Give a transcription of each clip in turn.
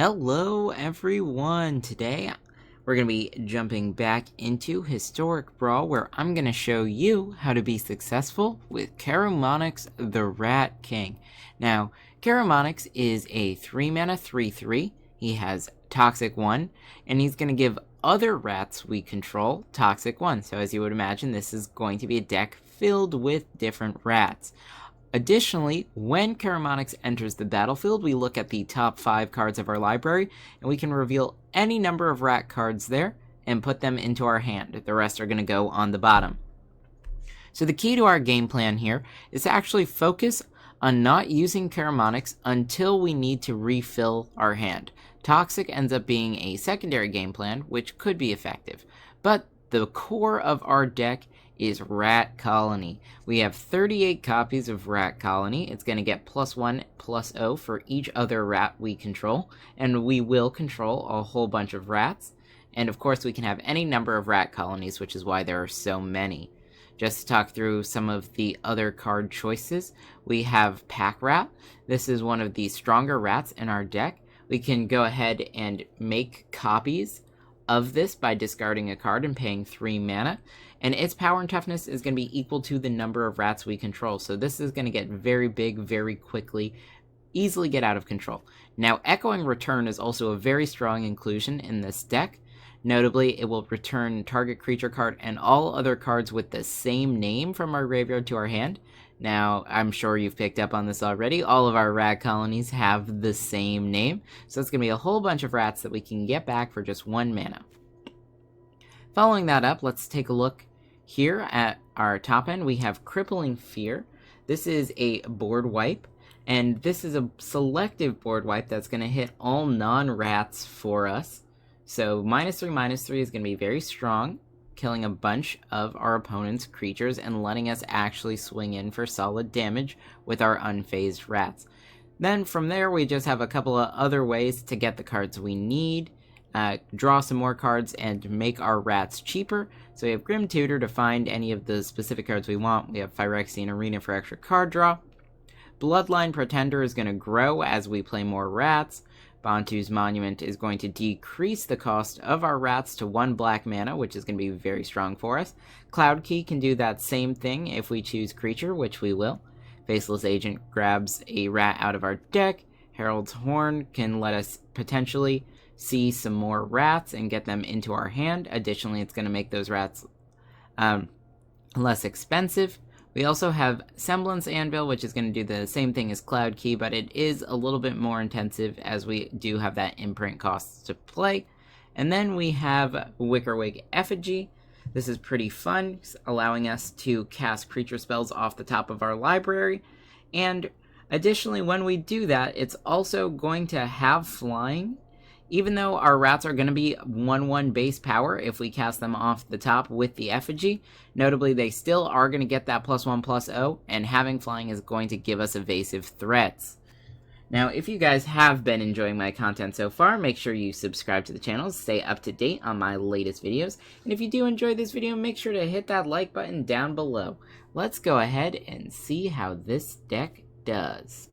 Hello everyone! Today we're going to be jumping back into Historic Brawl where I'm going to show you how to be successful with Karumonix the Rat King. Now, Karumonix is a 3-mana 3/3. He has Toxic 1, and he's going to give other rats we control Toxic 1. So as you would imagine, this is going to be a deck filled with different rats. Additionally, when Karumonix enters the battlefield, we look at the top 5 cards of our library, and we can reveal any number of rat cards there and put them into our hand. The rest are going to go on the bottom. So the key to our game plan here is to actually focus on not using Karumonix until we need to refill our hand. Toxic ends up being a secondary game plan, which could be effective, but the core of our deck is Rat Colony. We have 38 copies of Rat Colony. It's going to get +1/+0 for each other rat we control, and we will control a whole bunch of rats. And of course, we can have any number of rat colonies, which is why there are so many. Just to talk through some of the other card choices, we have Pack Rat. This is one of the stronger rats in our deck. We can go ahead and make copies of this by discarding a card and paying 3 mana, and its power and toughness is going to be equal to the number of rats we control, so this is going to get very big very quickly, easily get out of control. Now, Echoing Return is also a very strong inclusion in this deck. Notably, it will return target creature card and all other cards with the same name from our graveyard to our hand. Now, I'm sure you've picked up on this already. All of our rat colonies have the same name, so it's going to be a whole bunch of rats that we can get back for just 1 mana. Following that up, let's take a look here at our top end. We have Crippling Fear. This is a board wipe, and this is a selective board wipe that's going to hit all non-rats for us. So -3/-3 is going to be very strong, killing a bunch of our opponent's creatures and letting us actually swing in for solid damage with our unfazed rats. Then from there, we just have a couple of other ways to get the cards we need, draw some more cards, and make our rats cheaper. So we have Grim Tutor to find any of the specific cards we want. We have Phyrexian Arena for extra card draw. Bloodline Pretender is going to grow as we play more rats. Bantu's Monument is going to decrease the cost of our rats to 1 black mana, which is going to be very strong for us. Cloud Key can do that same thing if we choose creature, which we will. Faceless Agent grabs a rat out of our deck. Herald's Horn can let us potentially see some more rats and get them into our hand. Additionally, it's going to make those rats less expensive. We also have Semblance Anvil, which is going to do the same thing as Cloud Key, but it is a little bit more intensive as we do have that imprint costs to play. And then we have Wickerwig Effigy. This is pretty fun, allowing us to cast creature spells off the top of our library. And additionally, when we do that, it's also going to have flying. Even though our rats are going to be 1/1 base power if we cast them off the top with the Effigy, notably they still are going to get that +1/+0, and having flying is going to give us evasive threats. Now, if you guys have been enjoying my content so far, make sure you subscribe to the channel to stay up to date on my latest videos. And if you do enjoy this video, make sure to hit that like button down below. Let's go ahead and see how this deck does.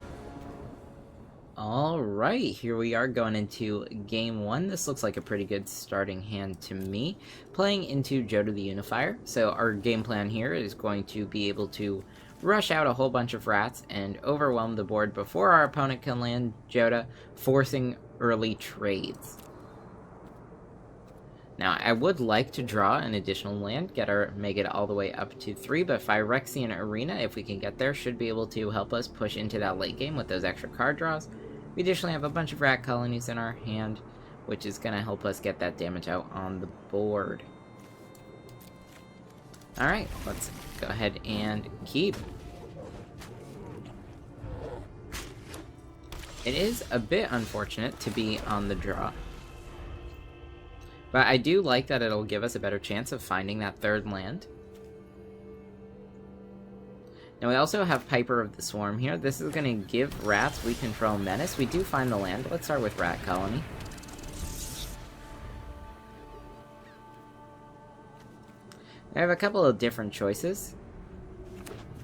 Alright, here we are going into game 1. This looks like a pretty good starting hand to me. Playing into Jodah the Unifier. So our game plan here is going to be able to rush out a whole bunch of rats and overwhelm the board before our opponent can land Jodah, forcing early trades. Now, I would like to draw an additional land, make it all the way up to 3, but Phyrexian Arena, if we can get there, should be able to help us push into that late game with those extra card draws. We additionally have a bunch of rat colonies in our hand, which is going to help us get that damage out on the board. Alright, let's go ahead and keep. It is a bit unfortunate to be on the draw, but I do like that it'll give us a better chance of finding that 3rd land. Now we also have Piper of the Swarm here. This is going to give rats we control menace. We do find the land. Let's start with Rat Colony. I have a couple of different choices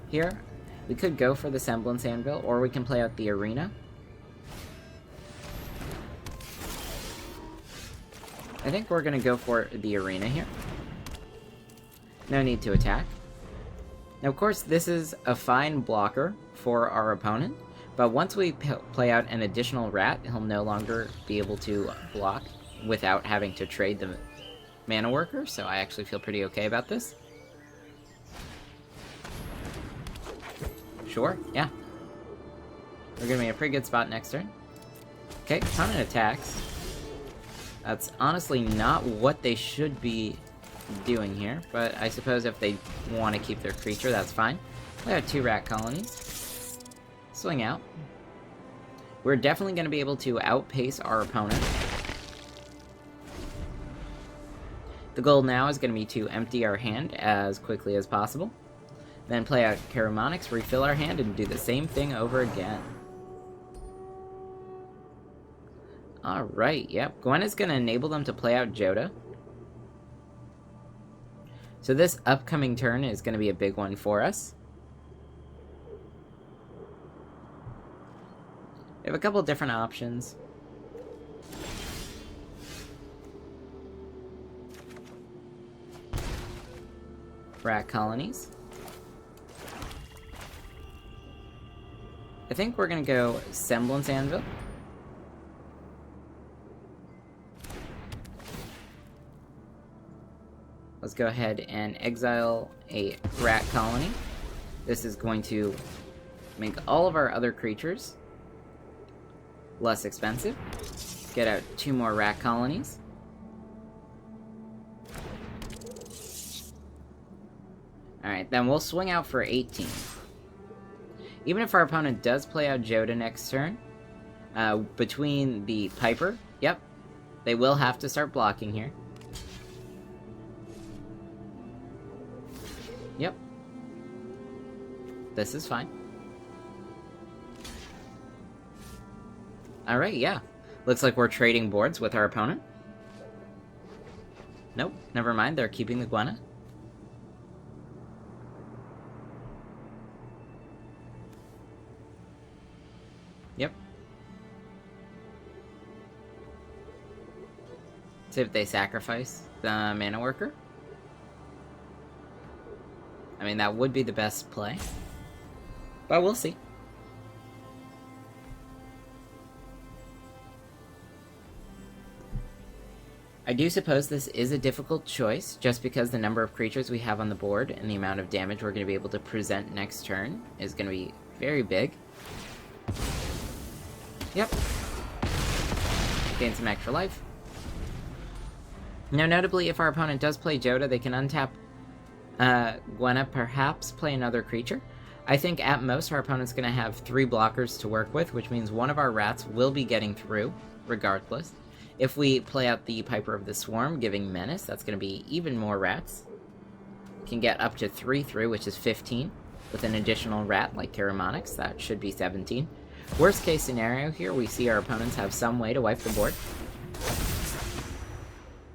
here. We could go for the Semblance Anvil, or we can play out the Arena. I think we're gonna go for the arena here. No need to attack. Now, of course, this is a fine blocker for our opponent, but once we play out an additional rat, he'll no longer be able to block without having to trade the mana worker, so I actually feel pretty okay about this. Sure, yeah. We're gonna be in a pretty good spot next turn. Okay, opponent attacks. That's honestly not what they should be doing here, but I suppose if they want to keep their creature, that's fine. We have 2 rat colonies. Swing out. We're definitely going to be able to outpace our opponent. The goal now is going to be to empty our hand as quickly as possible. Then play out Karumonix, refill our hand, and do the same thing over again. Alright, yep. Gwen is going to enable them to play out Joda. So this upcoming turn is going to be a big one for us. We have a couple different options. Rat colonies. I think we're going to go Semblance Anvil. Let's go ahead and exile a rat colony. This is going to make all of our other creatures less expensive. Get out 2 more rat colonies. Alright, then we'll swing out for 18. Even if our opponent does play out Joda next turn, between the Piper, yep, they will have to start blocking here. Yep. This is fine. Alright, yeah. Looks like we're trading boards with our opponent. Nope, never mind, they're keeping the Gwenna. Yep. See if they sacrifice the mana worker. I mean, that would be the best play. But we'll see. I do suppose this is a difficult choice, just because the number of creatures we have on the board and the amount of damage we're going to be able to present next turn is going to be very big. Yep. Gain some extra life. Now, notably, if our opponent does play Joda, they can untap Gwenna, perhaps play another creature. I think at most our opponent's going to have 3 blockers to work with, which means one of our rats will be getting through, regardless. If we play out the Piper of the Swarm, giving Menace, that's going to be even more rats. Can get up to 3 through, which is 15. With an additional rat like Karumonix, that should be 17. Worst case scenario here, we see our opponents have some way to wipe the board.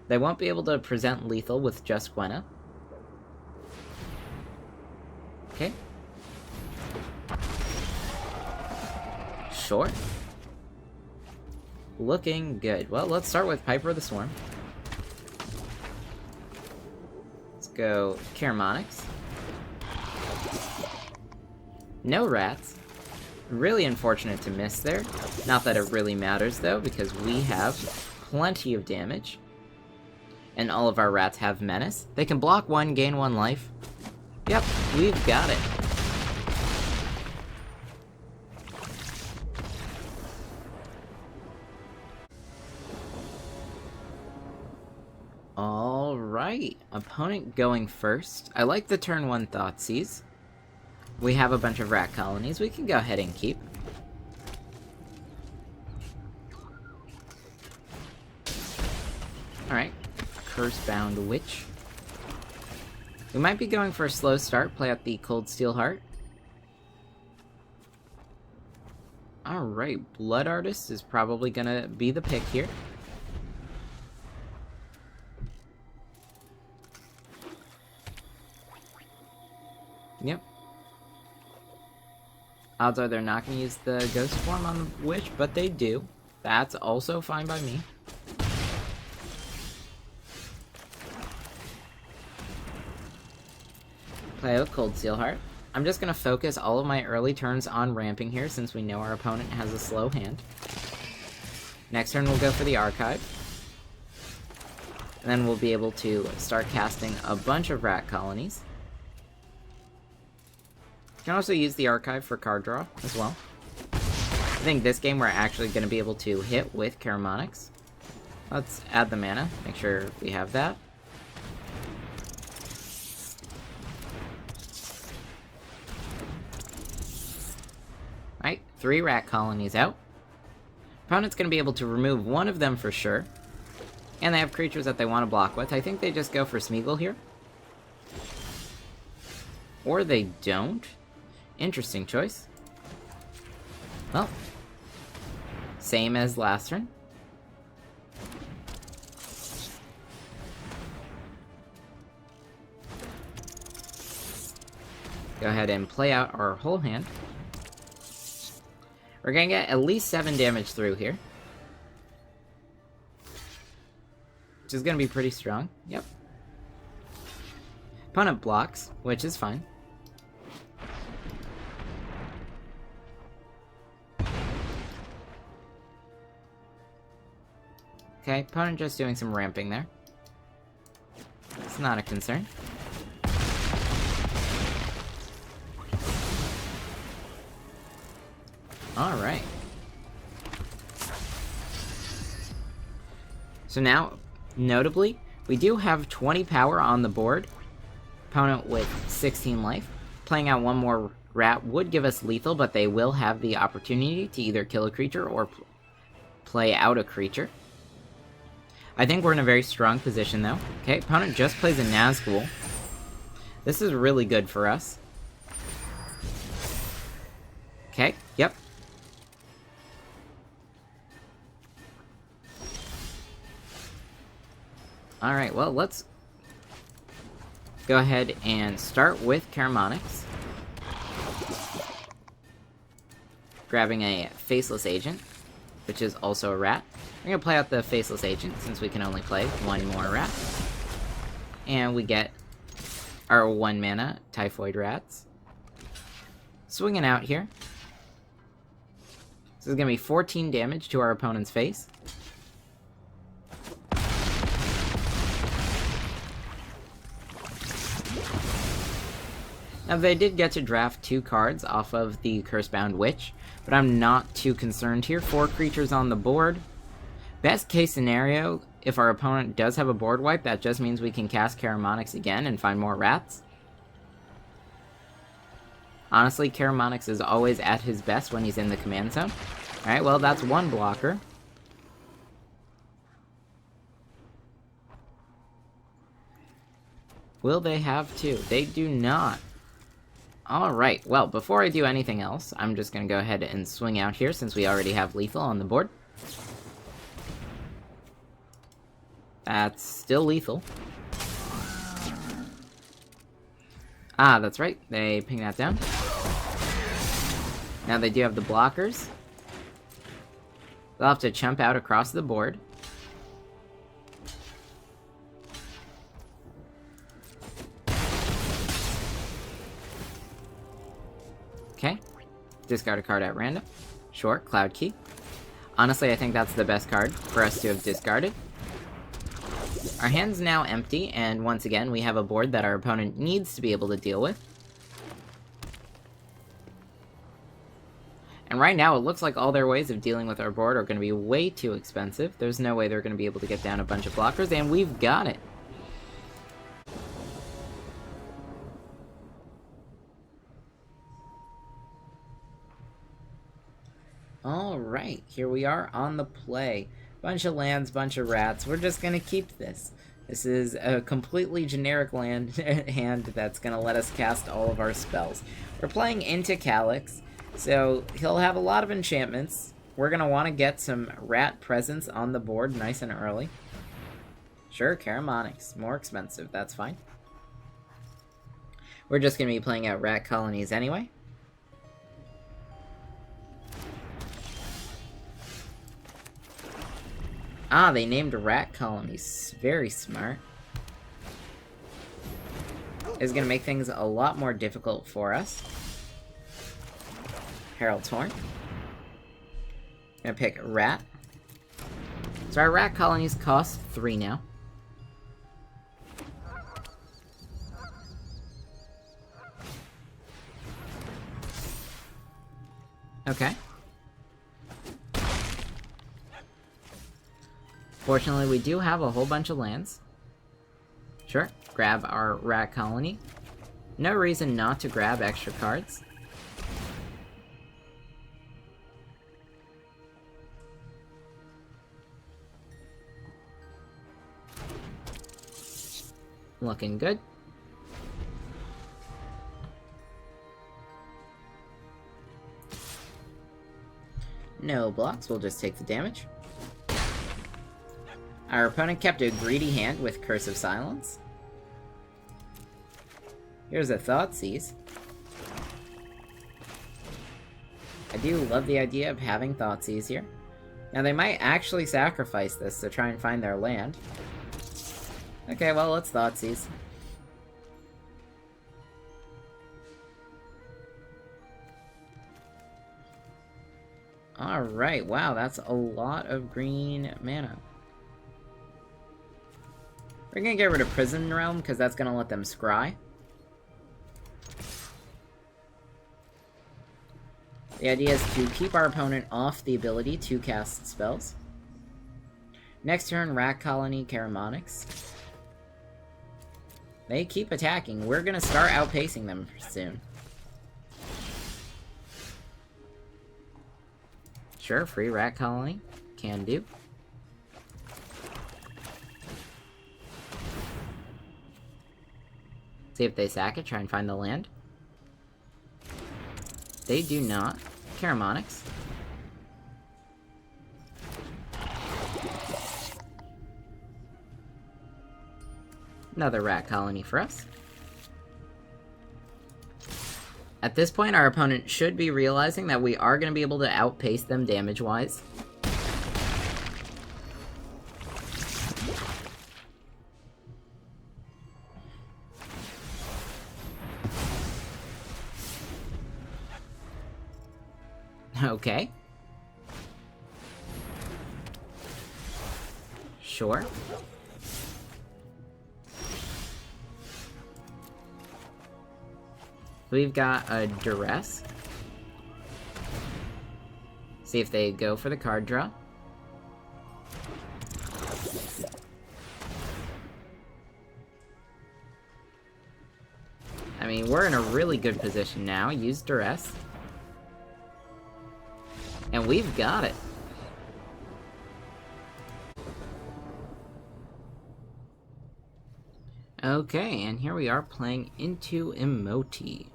They won't be able to present lethal with just Gwenna. Okay. Sure. Looking good. Well, let's start with Piper of the Swarm. Let's go Karumonix. No rats. Really unfortunate to miss there. Not that it really matters, though, because we have plenty of damage. And all of our rats have Menace. They can block 1, gain 1 life. Yep, we've got it. Alright, opponent going first. I like the turn 1 Thoughtseize. We have a bunch of rat colonies we can go ahead and keep. Alright, Cursebound Witch. We might be going for a slow start, play out the Cold Steel Heart. Alright, Blood Artist is probably gonna be the pick here. Yep. Odds are they're not going to use the Ghost Form on the Witch, but they do. That's also fine by me. Play out Cold Steel Heart. I'm just going to focus all of my early turns on ramping here since we know our opponent has a slow hand. Next turn we'll go for the Archive. And then we'll be able to start casting a bunch of Rat Colonies. You can also use the Archive for card draw as well. I think this game we're actually going to be able to hit with Karumonix. Let's add the mana, make sure we have that. Right, 3 Rat Colonies out. Opponent's going to be able to remove one of them for sure. And they have creatures that they want to block with. I think they just go for Smeagol here. Or they don't. Interesting choice. Well, same as last turn. Go ahead and play out our whole hand. We're gonna get at least 7 damage through here. Which is gonna be pretty strong. Yep. Opponent blocks, which is fine. Okay, opponent just doing some ramping there. It's not a concern. Alright. So now, notably, we do have 20 power on the board. Opponent with 16 life. Playing out one more rat would give us lethal, but they will have the opportunity to either kill a creature or play out a creature. I think we're in a very strong position, though. Okay, opponent just plays a Nazgul. This is really good for us. Okay, yep. Alright, well, let's go ahead and start with Karumonix. Grabbing a Faceless Agent, which is also a rat. We're going to play out the Faceless Agent, since we can only play one more rat. And we get our 1 mana Typhoid Rats. Swinging out here. This is going to be 14 damage to our opponent's face. Now, they did get to draft 2 cards off of the Cursebound Witch, but I'm not too concerned here. 4 creatures on the board. Best case scenario, if our opponent does have a board wipe, that just means we can cast Karumonix again and find more rats. Honestly, Karumonix is always at his best when he's in the command zone. Alright, well, that's 1 blocker. Will they have 2? They do not. Alright, well, before I do anything else, I'm just going to go ahead and swing out here since we already have lethal on the board. That's still lethal. Ah, that's right, they ping that down. Now they do have the blockers. They'll have to chump out across the board. Okay. Discard a card at random. Sure, Cloud Key. Honestly, I think that's the best card for us to have discarded. Our hand's now empty, and once again, we have a board that our opponent needs to be able to deal with. And right now, it looks like all their ways of dealing with our board are going to be way too expensive. There's no way they're going to be able to get down a bunch of blockers, and we've got it. Alright, here we are on the play. Bunch of lands, bunch of rats. We're just gonna keep this. This is a completely generic land hand that's gonna let us cast all of our spells. We're playing into Calyx, so he'll have a lot of enchantments. We're gonna want to get some rat presence on the board nice and early. Sure, Karumonix. More expensive, that's fine. We're just gonna be playing out Rat Colonies anyway. Ah, they named Rat Colonies. Very smart. is going to make things a lot more difficult for us. Herald's Horn. Gonna pick Rat. So our Rat Colonies cost 3 now. Okay. Fortunately, we do have a whole bunch of lands. Sure, grab our Rat Colony. No reason not to grab extra cards. Looking good. No blocks, we'll just take the damage. Our opponent kept a greedy hand with Curse of Silence. Here's a Thoughtseize. I do love the idea of having Thoughtseize here. Now they might actually sacrifice this to try and find their land. Okay, well, let's Thoughtseize. Alright, wow, that's a lot of green mana. We're gonna get rid of Prison Realm, because that's gonna let them scry. The idea is to keep our opponent off the ability to cast spells. Next turn, Rat Colony, Karumonix. They keep attacking. We're gonna start outpacing them soon. Sure, free Rat Colony. Can do. See if they sack it, try and find the land. They do not. Karumonix. Another Rat Colony for us. At this point, our opponent should be realizing that we are going to be able to outpace them damage-wise. Okay. Sure. We've got a Duress. See if they go for the card draw. I mean, we're in a really good position now. Use Duress. And we've got it. Okay, and here we are playing into Emoti.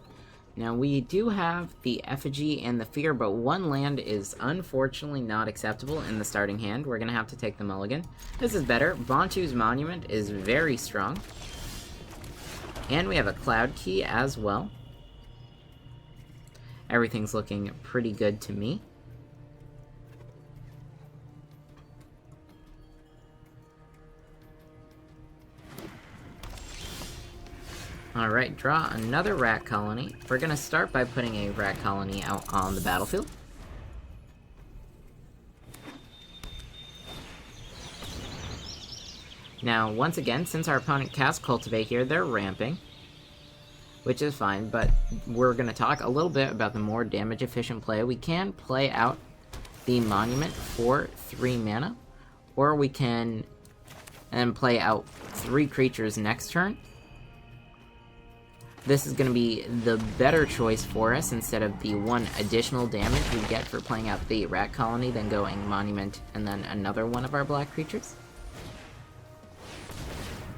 Now, we do have the Effigy and the Fear, but one land is unfortunately not acceptable in the starting hand. We're going to have to take the mulligan. This is better. Bantu's Monument is very strong. And we have a Cloud Key as well. Everything's looking pretty good to me. Alright, draw another Rat Colony. We're gonna start by putting a Rat Colony out on the battlefield. Now, once again, since our opponent cast Cultivate here, they're ramping. Which is fine, but we're gonna talk a little bit about the more damage-efficient play. We can play out the Monument for 3 mana, or we can play out 3 creatures next turn. This is going to be the better choice for us instead of the 1 additional damage we get for playing out the Rat Colony, then going Monument, and then another one of our black creatures.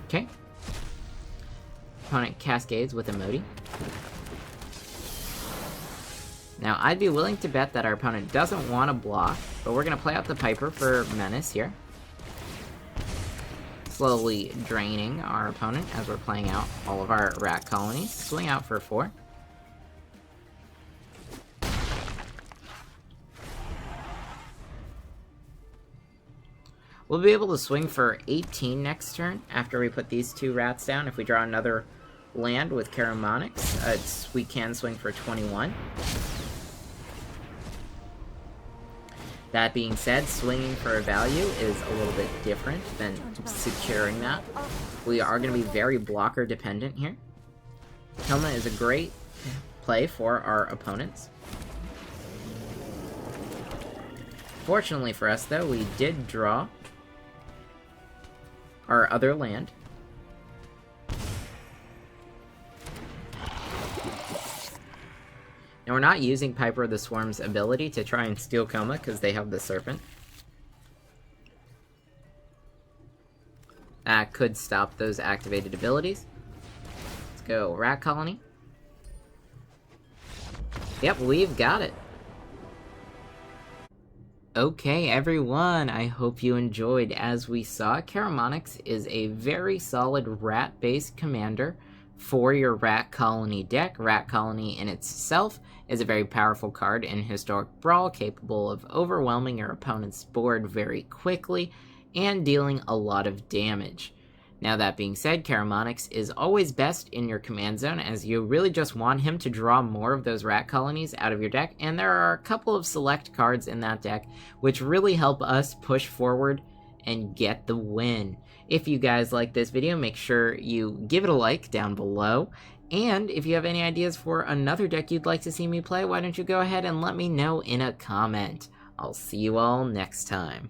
Okay. Opponent Cascades with Emoti. Now, I'd be willing to bet that our opponent doesn't want to block, but we're going to play out the Piper for Menace here. Slowly draining our opponent as we're playing out all of our Rat Colonies. Swing out for 4. We'll be able to swing for 18 next turn after we put these 2 rats down if we draw another land with Karumonix. We can swing for 21. That being said, swinging for a value is a little bit different than securing that. We are going to be very blocker dependent here. Hilma is a great play for our opponents. Fortunately for us, though, we did draw our other land. Now, we're not using Piper the Swarm's ability to try and steal Coma, because they have the Serpent. That could stop those activated abilities. Let's go Rat Colony. Yep, we've got it. Okay, everyone, I hope you enjoyed. As we saw, Karumonix is a very solid rat-based commander for your Rat Colony deck. Rat Colony in itself is a very powerful card in Historic Brawl, capable of overwhelming your opponent's board very quickly and dealing a lot of damage. Now, that being said, Karumonix is always best in your command zone, as you really just want him to draw more of those Rat Colonies out of your deck, and there are a couple of select cards in that deck which really help us push forward and get the win. If you guys like this video, make sure you give it a like down below, and if you have any ideas for another deck you'd like to see me play, why don't you go ahead and let me know in a comment. I'll see you all next time.